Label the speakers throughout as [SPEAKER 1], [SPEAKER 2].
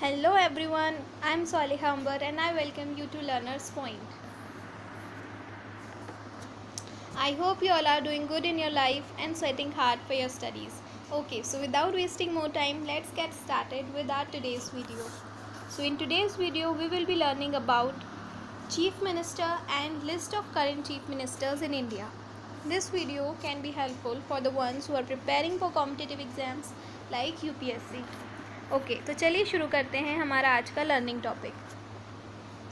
[SPEAKER 1] Hello everyone, I am Saliha Ambar and I welcome you to Learner's Point. I hope you all are doing good in your life and sweating hard for your studies. Okay, so without wasting more time, let's get started with our today's video. So in today's video, we will be learning about Chief Minister and list of current Chief Ministers in India. This video can be helpful for the ones who are preparing for competitive exams like UPSC. Okay तो चलिए शुरू करते हैं हमारा आज का learning topic.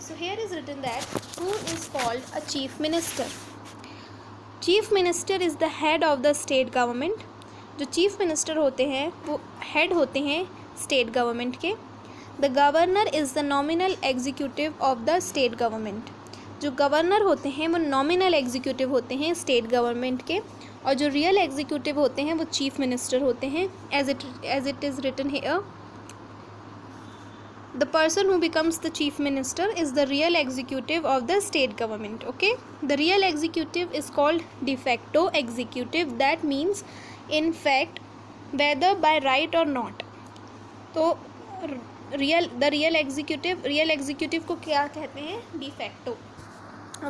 [SPEAKER 1] So here is written that who is called a chief minister. Chief minister is the head of the state government. जो chief minister होते हैं वो हेड होते हैं स्टेट गवर्नमेंट के. The governor is the nominal executive of the state government. जो governor होते हैं वो नॉमिनल एग्जीक्यूटिव होते हैं स्टेट गवर्नमेंट के, और जो रियल एग्जीक्यूटिव होते हैं वो चीफ मिनिस्टर होते हैं. As it is written here, the person who becomes the chief minister is the real executive of the state government. Okay, the real executive is called de facto executive. That means in fact whether by right or not. तो the real executive को क्या कहते हैं? de facto.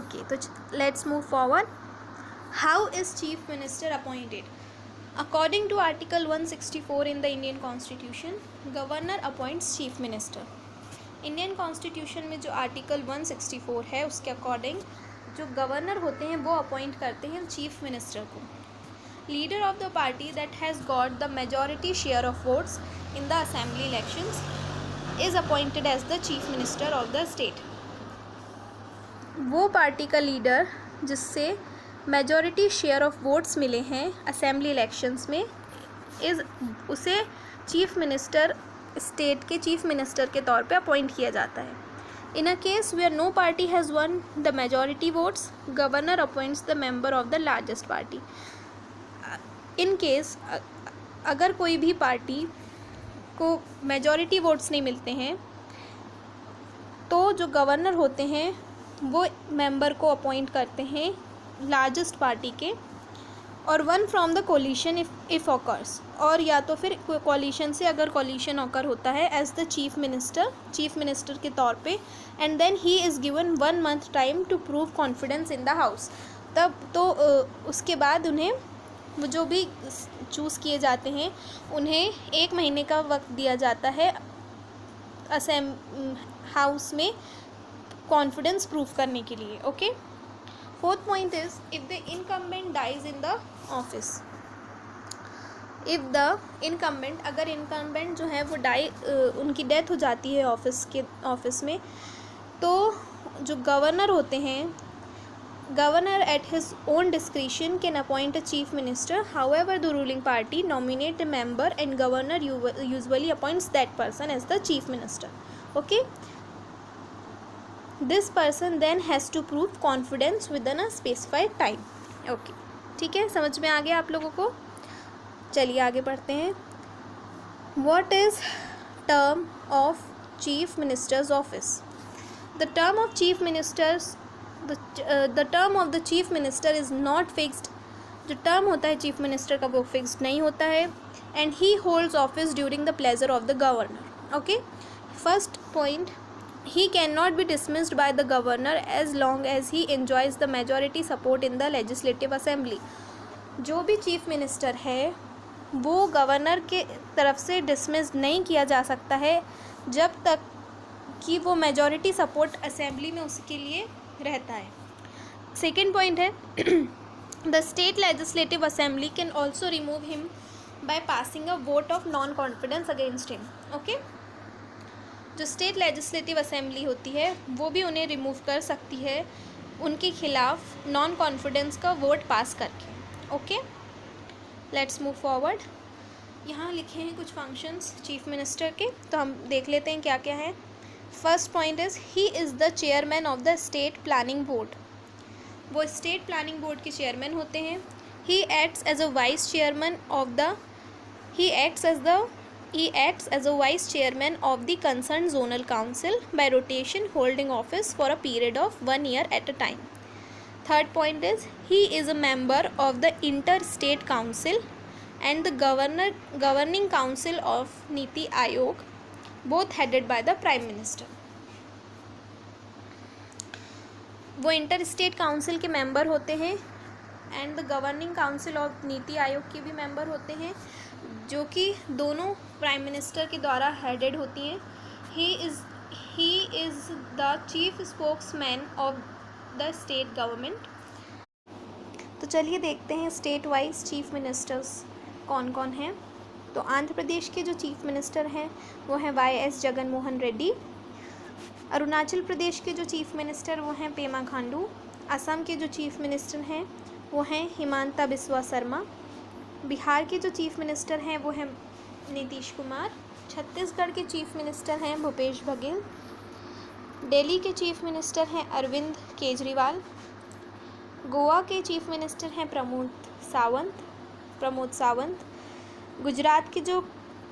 [SPEAKER 1] Okay, तो let's move forward. How is chief minister appointed? According to Article 164 in the Indian Constitution, Governor appoints Chief Minister. Indian constitution में जो article 164 है उसके अकॉर्डिंग जो गवर्नर होते हैं वो अपॉइंट करते हैं चीफ मिनिस्टर को. Leader of the party that has got the majority share of votes in the assembly elections is appointed as the chief minister of the state. वो पार्टी का leader जिससे majority share of votes मिले हैं assembly elections में उसे chief minister state के chief minister के तौर पे अपॉइंट किया जाता है. In a case where no party has won the majority votes, governor appoints the member of the largest party. In case अगर कोई भी पार्टी को मेजॉरिटी वोट्स नहीं मिलते हैं तो जो गवर्नर होते हैं वो मेंबर को अपॉइंट करते हैं लार्जेस्ट पार्टी के, और one from the coalition if occurs, और या तो फिर कोलिशन से अगर कोलिशन ऑकर होता है एज द चीफ मिनिस्टर के तौर पे, and then he is given 1 month time to prove confidence in the house. तब तो उसके बाद उन्हें वो जो भी चूज़ किए जाते हैं उन्हें 1 महीने का वक्त दिया जाता है हाउस में कॉन्फिडेंस प्रूव करने के लिए. Okay, fourth point is if the incumbent dies in the office. If the incumbent, अगर इनकम्बेंट जो है वो उनकी डेथ हो जाती है ऑफिस में, तो जो गवर्नर होते हैं, governor at his own discretion can appoint a chief minister. However the ruling party nominate a member and governor usually appoints that person as the chief minister. Okay, this person then has to prove confidence within a specified time. Okay, ठीक है, समझ में आ गया आप लोगों को. चलिए आगे बढ़ते हैं. What is term of chief minister's office? The term of chief ministers the term of the chief minister is not fixed. जो टर्म होता है चीफ मिनिस्टर का वो फिक्स्ड नहीं होता है. And he holds office during the pleasure of the governor. Okay, first point, he cannot be dismissed by the governor as long as he enjoys the majority support in the legislative assembly. जो भी chief minister है वो governor के तरफ से dismiss नहीं किया जा सकता है जब तक कि वो मेजॉरिटी सपोर्ट असेंबली में उसके लिए रहता है. सेकेंड पॉइंट है the state legislative assembly can also remove him by passing a vote of non confidence against him. Okay, जो स्टेट लेजिस्लेटिव असेंबली होती है वो भी उन्हें रिमूव कर सकती है उनके खिलाफ नॉन कॉन्फिडेंस का वोट पास करके. Okay, let's move forward. यहाँ लिखे हैं कुछ फंक्शंस चीफ मिनिस्टर के, तो हम देख लेते हैं क्या क्या है. First point is he is the chairman of the state planning board. वो स्टेट प्लानिंग बोर्ड के चेयरमैन होते हैं. He acts as a vice chairman of the He acts as a vice chairman of the concerned zonal council by rotation, holding office for a period of 1 year at a time. Third point is he is a member of the interstate council and the governing council of Niti Aayog. both headed by the Prime Minister. वो inter state council के member होते हैं and the governing council of NITI Aayog के भी member होते हैं, जो कि दोनों प्राइम मिनिस्टर के द्वारा हेडेड होती हैं. ही is the chief spokesman of the state government. तो चलिए देखते हैं स्टेट वाइज चीफ मिनिस्टर्स कौन कौन हैं. तो आंध्र प्रदेश के जो चीफ मिनिस्टर हैं वो हैं YS जगन मोहन रेड्डी. अरुणाचल प्रदेश के जो चीफ मिनिस्टर वो हैं पेमा खांडू. असम के जो चीफ मिनिस्टर हैं वो हैं हिमांता बिस्वा शर्मा. बिहार के जो चीफ मिनिस्टर हैं वो हैं नीतीश कुमार. छत्तीसगढ़ के चीफ मिनिस्टर हैं भूपेश बघेल. दिल्ली के चीफ मिनिस्टर हैं अरविंद केजरीवाल. गोवा के चीफ मिनिस्टर हैं प्रमोद सावंत. गुजरात के जो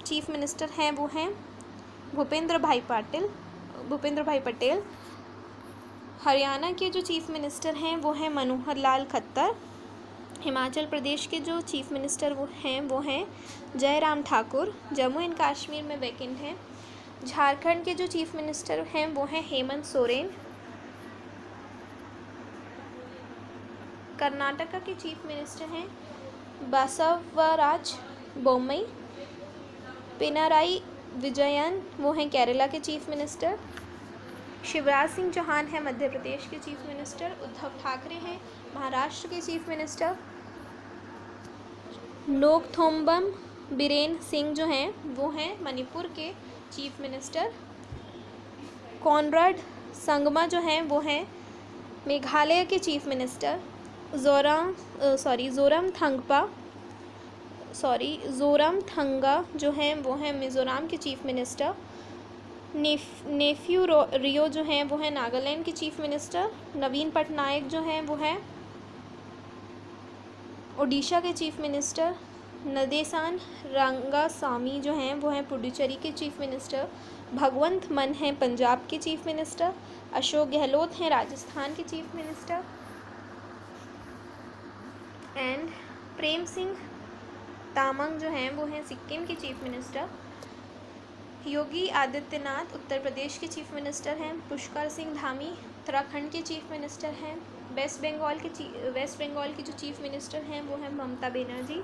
[SPEAKER 1] चीफ मिनिस्टर हैं वो हैं भूपेंद्र भाई पटेल. हरियाणा के जो चीफ मिनिस्टर हैं वो हैं मनोहर लाल खट्टर. हिमाचल प्रदेश के जो चीफ मिनिस्टर वो हैं जयराम ठाकुर. जम्मू एंड कश्मीर में वैकेंट हैं. झारखंड के जो चीफ मिनिस्टर हैं वो हैं हेमंत सोरेन. कर्नाटका के चीफ मिनिस्टर हैं बसवराज बोम्मई. पिनाराई विजयन वो हैं केरला के चीफ मिनिस्टर. शिवराज सिंह चौहान हैं मध्य प्रदेश के चीफ मिनिस्टर. उद्धव ठाकरे हैं महाराष्ट्र के चीफ मिनिस्टर. नोकथोम्बम बीरेन सिंह जो हैं वो हैं मणिपुर के चीफ मिनिस्टर. कॉनराड संगमा जो हैं वो हैं मेघालय के चीफ मिनिस्टर. जोरामथंगा जो हैं वो हैं मिज़ोरम के चीफ मिनिस्टर. नेफ्यू रियो जो हैं वो हैं नागालैंड के चीफ मिनिस्टर. नवीन पटनायक जो हैं वो हैं ओडिशा के चीफ मिनिस्टर. नदेसान रंगासामी जो हैं वो हैं पुडुचेरी के चीफ मिनिस्टर. भगवंत मान हैं पंजाब के चीफ मिनिस्टर. अशोक गहलोत हैं राजस्थान के chief minister. And Prem Singh Tamang जो हैं वो हैं सिक्किम के चीफ मिनिस्टर. योगी आदित्यनाथ उत्तर प्रदेश के चीफ मिनिस्टर हैं. पुष्कर सिंह धामी उत्तराखंड के चीफ मिनिस्टर हैं. वेस्ट बंगाल की जो चीफ मिनिस्टर हैं वो हैं ममता बनर्जी.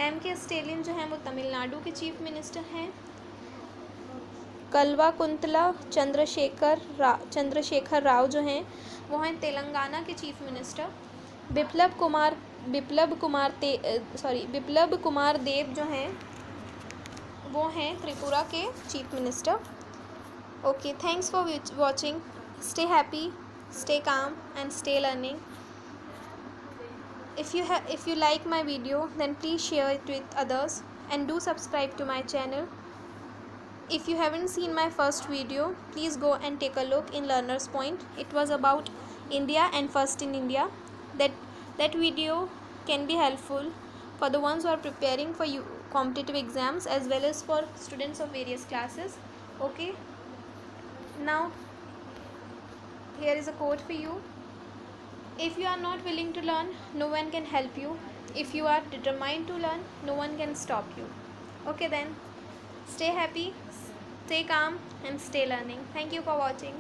[SPEAKER 1] MK स्टेलिन जो हैं वो तमिलनाडु के चीफ मिनिस्टर हैं. कल्वाकुंतला चंद्रशेखर राव जो हैं वो हैं तेलंगाना के चीफ मिनिस्टर. बिप्लब कुमार देव जो हैं वो हैं त्रिपुरा के chief minister. Okay, thanks for watching. Stay happy, stay calm and stay learning. If you like my video, then please share it with others and do subscribe to my channel. If you haven't seen my first video, please go and take a look in Learner's Point. It was about India and First in India. That video can be helpful for the ones who are preparing for competitive exams as well as for students of various classes. Okay, now here is a quote for you. If you are not willing to learn, no one can help you. If you are determined to learn, no one can stop you. Okay then, stay happy, stay calm and stay learning. Thank you for watching.